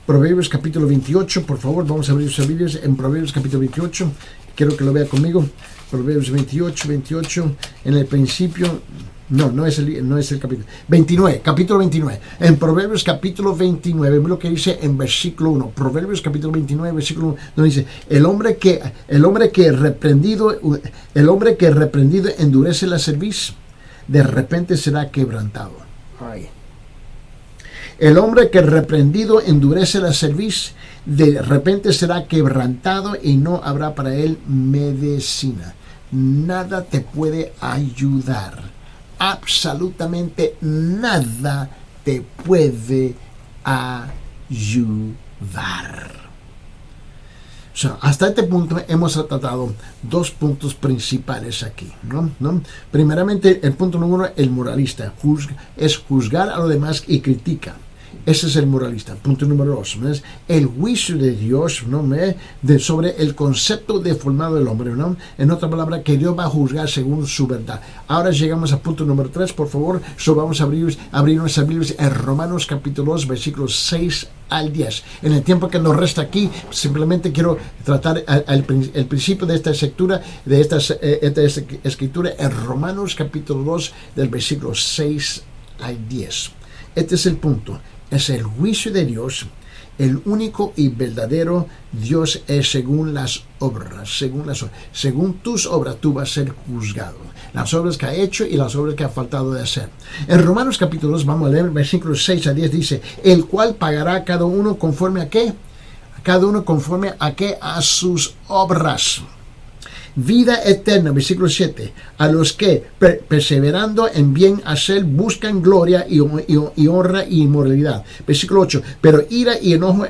Proverbios capítulo 28, por favor, vamos a abrir sus Biblias. En Proverbios capítulo 28, quiero que lo vea conmigo. Proverbios 28, en el principio. No es el capítulo 29, capítulo 29. En Proverbios capítulo 29, mira lo que dice en versículo 1. Proverbios capítulo 29, versículo 1, donde dice, el hombre que reprendido endurece la cerviz, de repente será quebrantado. Ay. El hombre que reprendido endurece la cerviz, de repente será quebrantado y no habrá para él medicina. Nada te puede ayudar. Absolutamente nada te puede ayudar. O sea, hasta este punto hemos tratado dos puntos principales aquí, ¿no? Primeramente, el punto número uno, el moralista, es juzgar a los demás y critica. Ese es el moralista. Punto número 2. ¿No? Es el juicio de Dios, ¿no? Sobre el concepto deformado del hombre, ¿no? En otra palabra, que Dios va a juzgar según su verdad. Ahora llegamos a punto número 3, por favor. Vamos a abrir nuestras Biblias en Romanos capítulo 2, versículos 6 al 10. En el tiempo que nos resta aquí, simplemente quiero tratar el principio de esta escritura, en Romanos capítulo 2, del versículo 6 al 10. Este es el punto. Es el juicio de Dios. El único y verdadero Dios es según las obras. Según tus obras, tú vas a ser juzgado. Las obras que ha hecho y las obras que ha faltado de hacer. En Romanos capítulo 2, vamos a leer versículos 6 a 10, dice: el cual pagará a cada uno conforme a qué. A cada uno conforme a qué. A sus obras. Vida eterna, versículo 7, a los que perseverando en bien hacer buscan gloria y honra y inmoralidad. Versículo 8, pero ira y enojo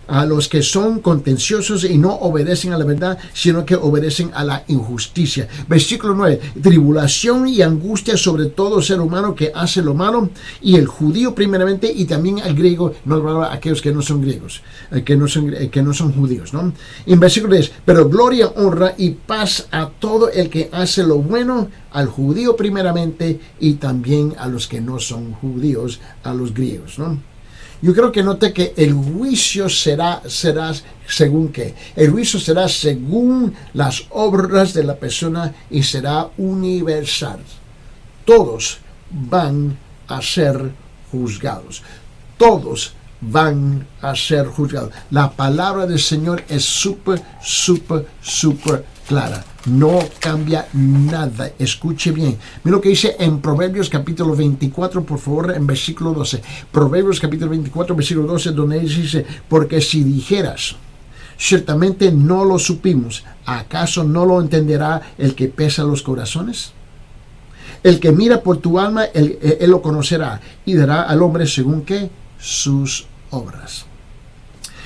a los que son contenciosos y no obedecen a la verdad, sino que obedecen a la injusticia. Versículo 9, tribulación y angustia sobre todo ser humano que hace lo malo, y el judío primeramente, y también al griego, no aquellos que no son griegos, que no son judíos, ¿no? En versículo 10, pero gloria, honra y paz a todo el que hace lo bueno, al judío primeramente, y también a los que no son judíos, a los griegos, ¿no? Yo creo que note que el juicio será según qué. El juicio será según las obras de la persona y será universal. Todos van a ser juzgados. Todos van a ser juzgados. La palabra del Señor es súper clara. No cambia nada. Escuche bien. Mira lo que dice en Proverbios capítulo 24, por favor, en versículo 12. Proverbios capítulo 24, versículo 12, donde dice: porque si dijeras, ciertamente no lo supimos, ¿acaso no lo entenderá el que pesa los corazones? El que mira por tu alma, él lo conocerá, y dará al hombre según qué, sus obras.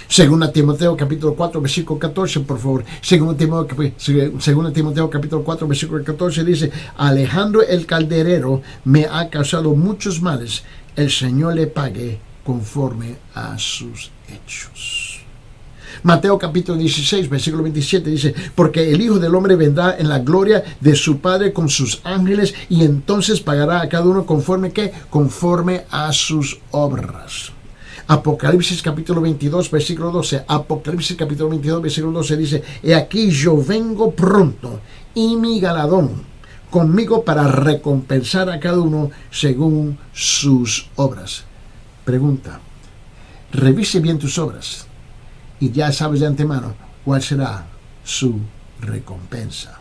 Según Timoteo capítulo 4, versículo 14, por favor. Según Timoteo capítulo 4, versículo 14 dice: Alejandro el calderero me ha causado muchos males. El Señor le pague conforme a sus hechos. Mateo capítulo 16, versículo 27 dice: porque el Hijo del Hombre vendrá en la gloria de su Padre con sus ángeles, y entonces pagará a cada uno conforme a sus obras. Apocalipsis capítulo 22, versículo 12. Apocalipsis capítulo 22, versículo 12 dice: he aquí yo vengo pronto, y mi galardón conmigo para recompensar a cada uno según sus obras. Pregunta: revise bien tus obras y ya sabes de antemano cuál será su recompensa.